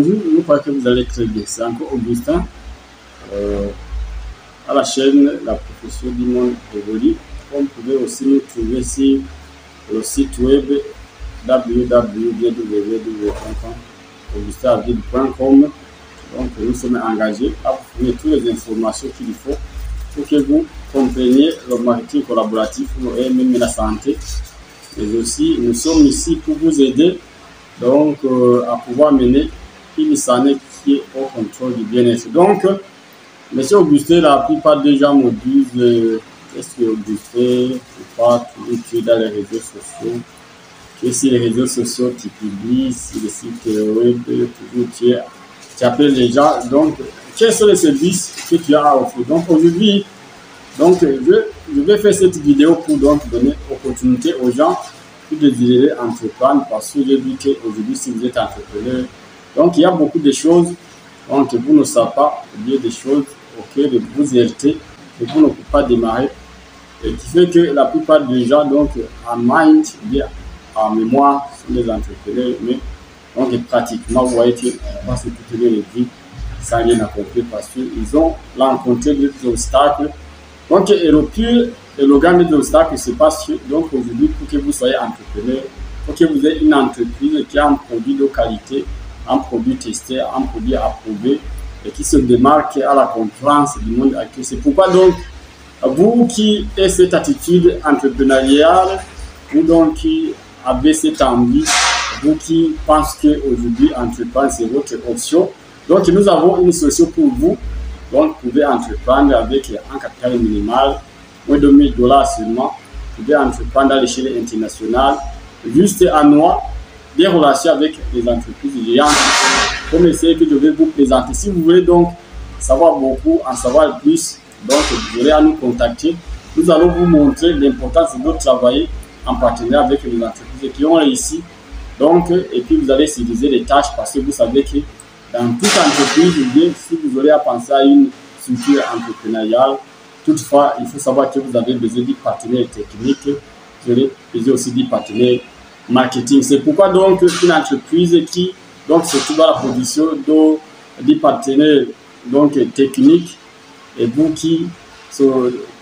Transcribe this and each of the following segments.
bonjour, nous croyons que vous allez très bien. C'est encore Augustin à la chaîne La Profession du Monde évolue. Vous pouvez aussi nous trouver sur le site web www.augustinavide.com. Donc nous sommes engagés à vous fournir toutes les informations qu'il faut pour que vous compreniez le marketing collaboratif et même la santé. Mais aussi, nous sommes ici pour vous aider donc à pouvoir mener une santé qui est au contrôle du bien-être. Donc, Monsieur Augustin, la plupart des gens me disent est-ce que Augustin, faut pas toujours tu es dans les réseaux sociaux, que si les réseaux sociaux tu publies, si les sites web, toujours tu appelles les gens. Donc, quels sont les services que tu as à offrir? Donc, aujourd'hui, donc, je vais faire cette vidéo pour donc donner opportunité aux gens qui désirent entreprendre, parce que j'ai vu qu'aujourd'hui, si vous êtes entrepreneur, donc il y a beaucoup de choses donc vous ne savez pas, il y a des choses auxquelles vous héritez et vous ne pouvez pas démarrer, et qui fait que la plupart des gens donc en mind, bien en mémoire, sont des entrepreneurs, mais donc pratiquement vous voyez qu'ils passent toutes les vies sans rien accomplir parce qu'ils ont rencontré des obstacles. Donc, et le gamme des obstacles, c'est parce que donc aujourd'hui, pour que vous soyez entrepreneur, pour que vous ayez une entreprise qui a un produit de qualité, un produit testé, un produit approuvé et qui se démarque à la concurrence du monde actuel. C'est pourquoi donc, vous qui avez cette attitude entrepreneuriale, vous donc qui avez cette envie, vous qui pensez qu'aujourd'hui, entreprendre, c'est votre option. Donc, nous avons une solution pour vous. Donc, vous pouvez entreprendre avec un capital minimal, moins de $1000 seulement. Vous pouvez entreprendre à l'échelle internationale, juste en noir, des relations avec les entreprises géantes, comme celles que je vais vous présenter. Si vous voulez donc savoir beaucoup, en savoir plus, donc vous aurez à nous contacter. Nous allons vous montrer l'importance de travailler en partenariat avec les entreprises qui ont réussi. Donc, et puis vous allez utiliser les tâches parce que vous savez que dans toute entreprise, si vous aurez à penser à une structure entrepreneuriale, toutefois, il faut savoir que vous avez besoin du partenaire technique, vous avez besoin aussi du partenaire marketing. C'est pourquoi donc une entreprise qui donc se trouve dans la position du partenaire donc technique et vous qui se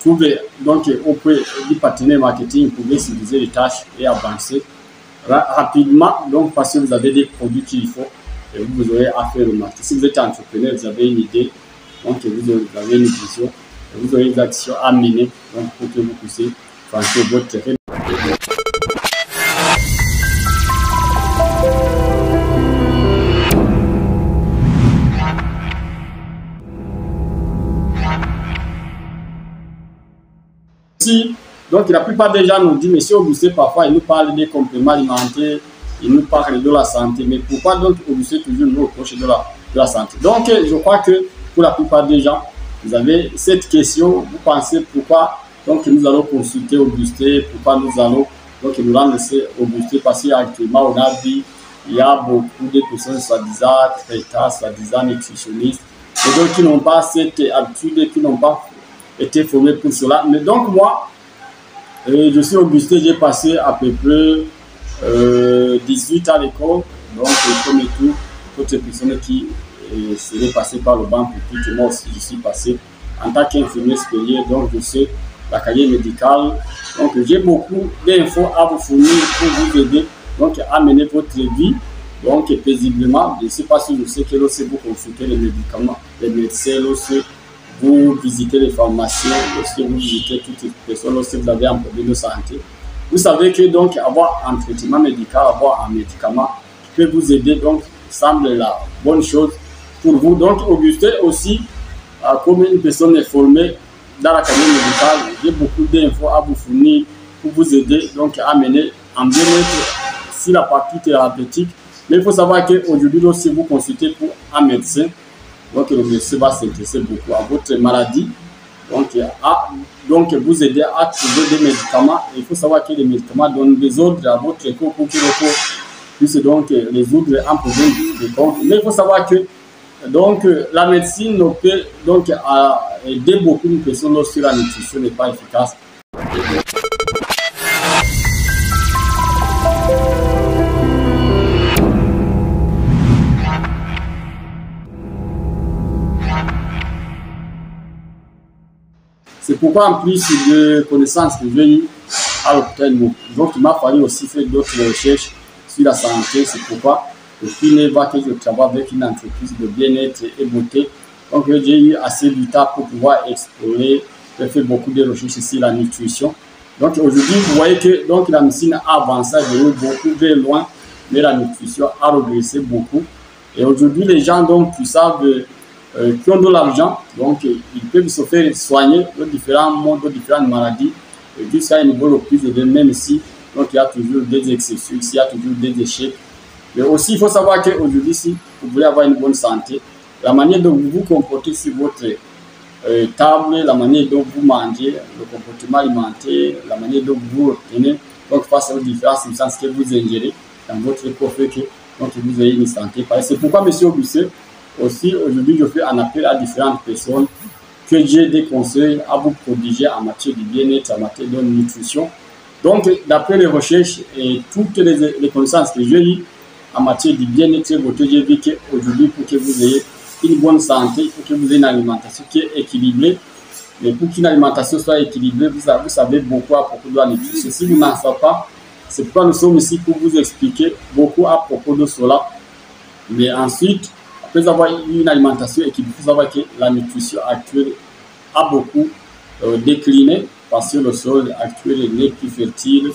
trouvez donc auprès du partenaire marketing, vous pouvez utiliser les tâches et avancer rapidement, donc parce que vous avez des produits qu'il faut. Et vous aurez à faire le marketing. Si vous êtes entrepreneur, vous avez une idée, donc vous avez une vision, et vous aurez des actions à mener donc, pour que vous puissiez franchir votre terrain. Donc la plupart des gens nous disent, monsieur Augustin, parfois il nous parle des compléments alimentaires, il nous parle de la santé, mais pourquoi donc Augustin toujours nous reproche de la santé? Donc je crois que pour la plupart des gens, vous avez cette question, vous pensez pourquoi donc nous allons consulter Augustin, pourquoi nous allons donc nous rendre Augustin, parce qu'actuellement on a vu, il y a beaucoup de personnes soi-disant traitants, soi-disant nutritionnistes, et donc qui n'ont pas cette habitude, qui n'ont pas été formés pour cela. Mais donc moi, je suis Augustin, j'ai passé à peu près 18 ans à l'école, donc comme et tout, toutes les personnes qui seraient passées par le banc public, moi aussi je suis passé en tant qu'infirmier supérieur, donc je sais la carrière médicale, donc j'ai beaucoup d'infos à vous fournir pour vous aider donc à mener votre vie donc paisiblement. Je ne sais pas si je sais que lorsque vous consultez les médicaments, les médecins, lorsque vous visitez les pharmaciens, lorsque vous visitez toutes les personnes, lorsque vous avez un problème de santé, vous savez que donc avoir un traitement médical, avoir un médicament qui peut vous aider, donc semble la bonne chose pour vous. Donc Augustin aussi, comme une personne est formée dans la carrière médicale, j'ai beaucoup d'infos à vous fournir pour vous aider donc à mener en bien-être sur la partie thérapeutique. Mais il faut savoir qu'aujourd'hui, lorsque vous consultez pour un médecin, donc le médecin va s'intéresser beaucoup à votre maladie, donc vous aider à trouver des médicaments. Il faut savoir que les médicaments donnent des ordres à votre corps pour que le corps puisse donc résoudre un problème de corps. Mais il faut savoir que donc la médecine peut donc aider beaucoup de personnes lorsque la nutrition n'est pas efficace. C'est pourquoi, en plus de connaissances que j'ai eues à l'hôpital, donc il m'a fallu aussi faire d'autres recherches sur la santé. C'est pourquoi, depuis 9 ans que je travaille avec une entreprise de bien-être et beauté, donc j'ai eu assez de temps pour pouvoir explorer, faire beaucoup de recherches sur la nutrition. Donc aujourd'hui, vous voyez que donc, la médecine a avancé beaucoup vers loin, mais la nutrition a régressé beaucoup. Et aujourd'hui, les gens donc, qui savent qui ont de l'argent, donc ils peuvent se faire soigner de différents mondes, de différentes maladies, jusqu'à un niveau le plus élevé, même si donc, il y a toujours des exceptions, il y a toujours des échecs. Mais aussi, il faut savoir qu'aujourd'hui, si vous voulez avoir une bonne santé, la manière dont vous vous comportez sur votre table, la manière dont vous mangez, le comportement alimentaire, la manière dont vous obtenez, donc face aux différentes substances que vous ingérez dans votre corps, fait que donc, vous ayez une santé. C'est pourquoi, M. Auguste, aussi aujourd'hui, je fais un appel à différentes personnes que j'ai des conseils à vous prodiger en matière de bien-être, en matière de nutrition. Donc, d'après les recherches et toutes les connaissances que j'ai eues en matière de bien-être, j'ai vu qu'aujourd'hui, pour que vous ayez une bonne santé, il faut que vous ayez une alimentation qui est équilibrée. Mais pour qu'une alimentation soit équilibrée, vous savez beaucoup à propos de la nutrition. Si vous n'en savez pas, c'est pourquoi nous sommes ici pour vous expliquer beaucoup à propos de cela. Mais ensuite, après avoir eu une alimentation équilibrée, il faut savoir que la nutrition actuelle a beaucoup décliné parce que le sol actuel n'est plus fertile.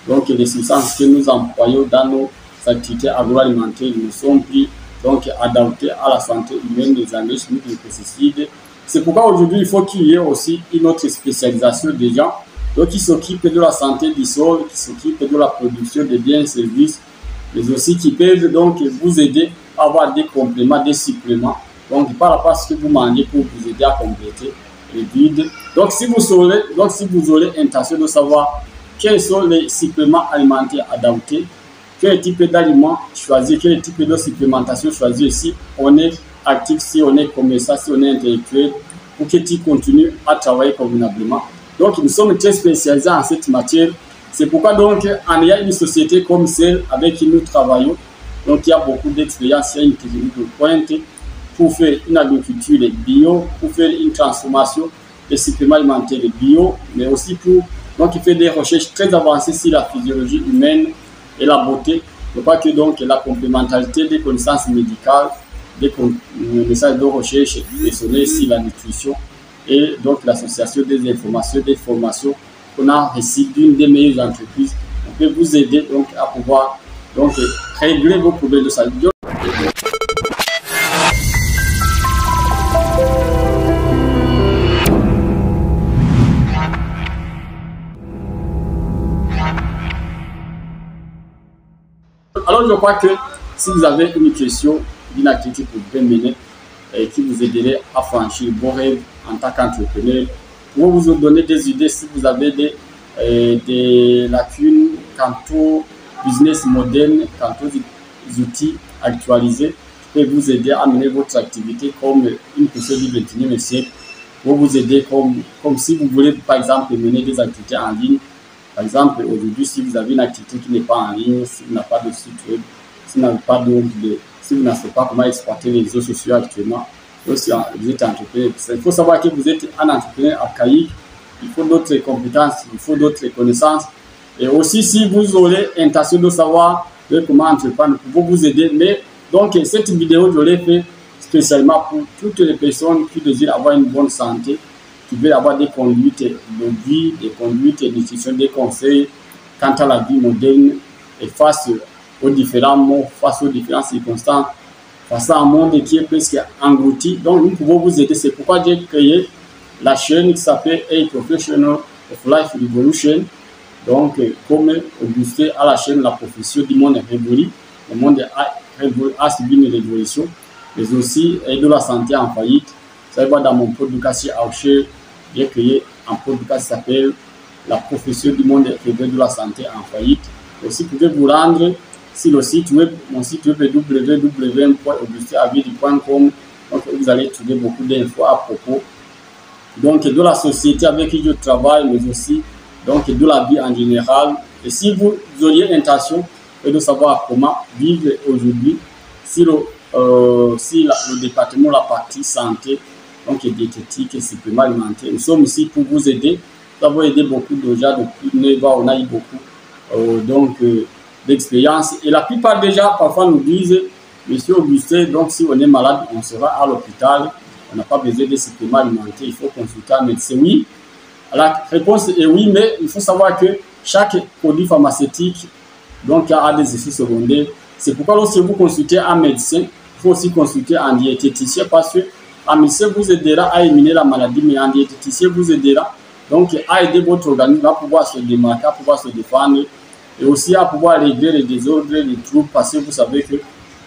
Donc, les substances que nous employons dans nos activités agroalimentaires ne sont plus donc adaptées à la santé humaine, des engrais chimiques, des pesticides. C'est pourquoi aujourd'hui, il faut qu'il y ait aussi une autre spécialisation des gens donc, qui s'occupent de la santé du sol, qui s'occupent de la production de biens et services, mais aussi qui peuvent donc vous aider à avoir des compléments, des suppléments. Donc, par rapport à ce que vous mangez pour vous aider à compléter le vide. Donc, si vous aurez intention de savoir quels sont les suppléments alimentaires adaptés, quel type d'aliments choisir, quel type de supplémentation choisir, si on est actif, si on est commerçant, si on est intellectuel, pour que tu continues à travailler convenablement. Donc, nous sommes très spécialisés en cette matière. C'est pourquoi, donc, en ayant une société comme celle avec qui nous travaillons, donc il y a beaucoup d'expérience, il y a une technique de pointe pour faire une agriculture bio, pour faire une transformation des suppléments alimentaires bio, mais aussi pour donc, il fait des recherches très avancées sur la physiologie humaine et la beauté. Je crois que donc la complémentarité des connaissances médicales, des messages de recherche personnels sur la nutrition et donc l'association des informations, des formations qu'on a reçues d'une des meilleures entreprises, on peut vous aider donc à pouvoir donc régler vos problèmes de santé. Alors, je crois que si vous avez une question d'une activité que vous pouvez mener et qui vous aiderait à franchir vos rêves en tant qu'entrepreneur, pour vous donner des idées si vous avez des lacunes quant au business moderne, quant aux outils actualisés, qui peuvent vous aider à mener votre activité comme une personne du 21e siècle, pour vous aider comme si vous voulez par exemple mener des activités en ligne. Par exemple, aujourd'hui, si vous avez une activité qui n'est pas en ligne, si vous n'avez pas de site web, si vous n'avez pas si vous ne savez pas comment exploiter les réseaux sociaux actuellement, vous êtes entrepreneur. Il faut savoir que vous êtes un entrepreneur archaïque, il faut d'autres compétences, il faut d'autres connaissances. Et aussi, si vous aurez intention de savoir comment entreprendre, pour vous aider. Mais donc, cette vidéo, je l'ai fait spécialement pour toutes les personnes qui désirent avoir une bonne santé, qui veulent avoir des conduites de vie, des conduites de nutrition, des conseils quant à la vie moderne et face aux différents mots, face aux différentes circonstances, face à un monde qui est presque englouti. Donc, nous pouvons vous aider. C'est pourquoi j'ai créé la chaîne qui s'appelle A Professional of Life Revolution. Donc, comme Auguste à la chaîne La Profession du monde révolu, le monde a subi une révolution, mais aussi de la santé en faillite. Vous savez, dans mon podcast chez j'ai créé un podcast qui s'appelle La Profession du monde révolu de la santé en faillite. Aussi, vous pouvez vous rendre sur le site web, mon site web est www.augusteavidi.com. Donc, vous allez trouver beaucoup d'infos à propos donc, de la société avec qui je travaille, mais aussi donc, de la vie en général. Et si vous auriez l'intention de savoir comment vivre aujourd'hui, si le département, la partie santé donc diététique et suppléments alimentaires. Nous sommes ici pour vous aider. Nous avons aidé beaucoup de gens depuis 9 ans, on a eu beaucoup d'expérience. Et la plupart des gens parfois nous disent, Monsieur Augustin, donc si on est malade, on sera à l'hôpital, on n'a pas besoin de suppléments alimentaires, il faut consulter un médecin. Oui, la réponse est oui, mais il faut savoir que chaque produit pharmaceutique donc, a des effets secondaires. C'est pourquoi lorsque vous consultez un médecin, il faut aussi consulter un diététicien parce que un médecin vous aidera à éliminer la maladie, mais un diététicien vous aidera donc à aider votre organisme à pouvoir se démarquer, à pouvoir se défendre et aussi à pouvoir régler les désordres, les troubles, parce que vous savez que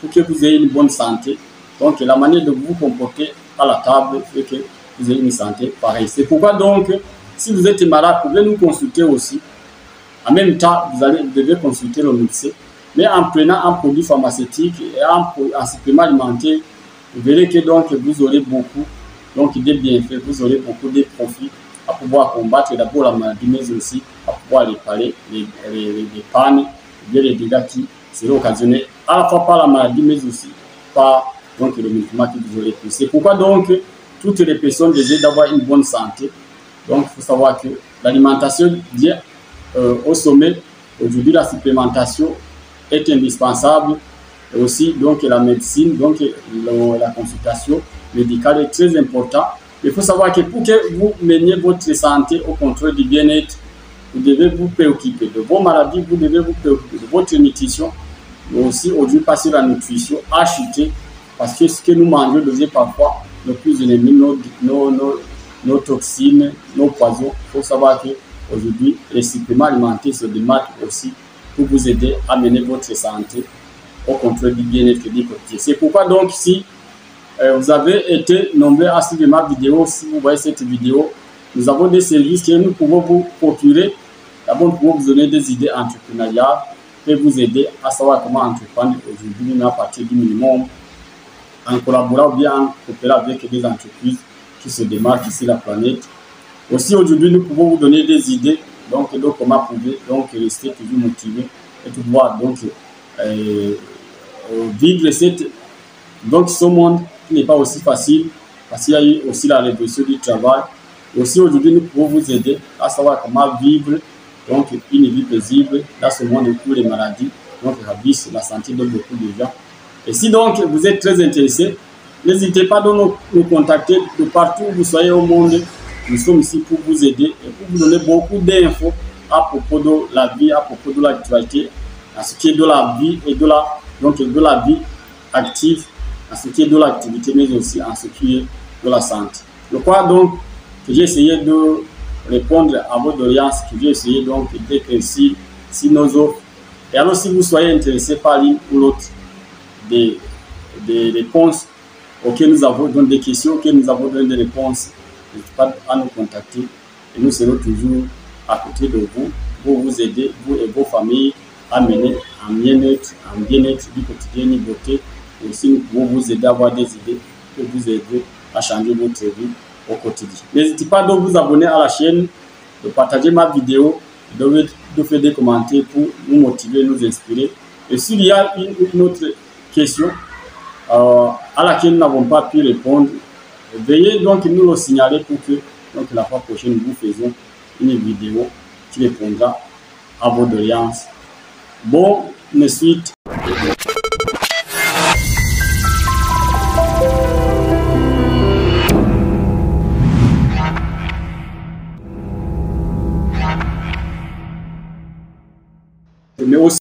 pour que vous ayez une bonne santé, donc la manière de vous comporter à la table fait que vous ayez une santé pareille. C'est pourquoi donc, si vous êtes malade, vous pouvez nous consulter aussi. En même temps, vous devez consulter le médecin. Mais en prenant un produit pharmaceutique et un supplément alimentaire, vous verrez que donc vous aurez beaucoup de bienfaits, vous aurez beaucoup de profits à pouvoir combattre d'abord la maladie, mais aussi à pouvoir réparer les pannes, les dégâts qui seront occasionnés à la fois par la maladie, mais aussi par donc, le médicament que vous aurez pris. C'est pourquoi donc toutes les personnes désirent d'avoir une bonne santé. Donc il faut savoir que l'alimentation vient au sommet. Aujourd'hui, la supplémentation est indispensable. Et aussi, donc, la médecine, donc, la consultation médicale est très importante. Il faut savoir que pour que vous meniez votre santé au contrôle du bien-être, vous devez vous préoccuper de vos maladies, vous devez vous préoccuper de votre nutrition, mais aussi aujourd'hui, passer la nutrition à chuter, parce que ce que nous mangeons devient parfois nos plus ennemis, nos toxines, nos poisons. Il faut savoir qu'aujourd'hui, les suppléments alimentaires se démarquent aussi pour vous aider à mener votre santé au contrôle du bien-être du quotidien. C'est pourquoi donc si vous avez été nombreux à suivre ma vidéo, si vous voyez cette vidéo, nous avons des services que nous pouvons vous procurer. D'abord, nous pouvons vous donner des idées entrepreneuriales et vous aider à savoir comment entreprendre aujourd'hui, à partir du minimum, en collaborant ou bien en coopérant avec des entreprises qui se démarquent ici la planète. Aussi, aujourd'hui, nous pouvons vous donner des idées donc comment vous pouvez donc rester toujours motivé et pouvoir donc vivre ce monde qui n'est pas aussi facile parce qu'il y a eu aussi la révolution du travail. Aussi aujourd'hui nous pouvons vous aider à savoir comment vivre donc une vie paisible dans ce monde où les maladies donc ravissent la santé de beaucoup de gens. Et si donc vous êtes très intéressé, n'hésitez pas à nous contacter de partout où vous soyez au monde. Nous sommes ici pour vous aider et pour vous donner beaucoup d'infos à propos de la vie, à propos de l'actualité, à ce qui est de la vie et de la vie active, à ce qui est de l'activité, mais aussi à ce qui est de la santé. Je crois donc que j'ai essayé de répondre à vos doléances, que j'ai essayé donc d'éclaircir nos offres. Et alors si vous soyez intéressé par l'une ou l'autre des réponses auxquelles nous avons donné des questions, auxquelles nous avons donné des réponses, n'hésitez pas à nous contacter et nous serons toujours à côté de vous pour vous aider, vous et vos familles, à mener un bien-être du quotidien, une beauté. Et aussi, nous pouvons vous aider à avoir des idées pour vous aider à changer votre vie au quotidien. N'hésitez pas à vous abonner à la chaîne, de partager ma vidéo, de faire des commentaires pour nous motiver, nous inspirer. Et s'il y a une autre question à laquelle nous n'avons pas pu répondre, veuillez donc nous le signaler pour que donc, la fois prochaine, nous faisons une vidéo qui répondra à vos doléances. Bonne suite. Mais aussi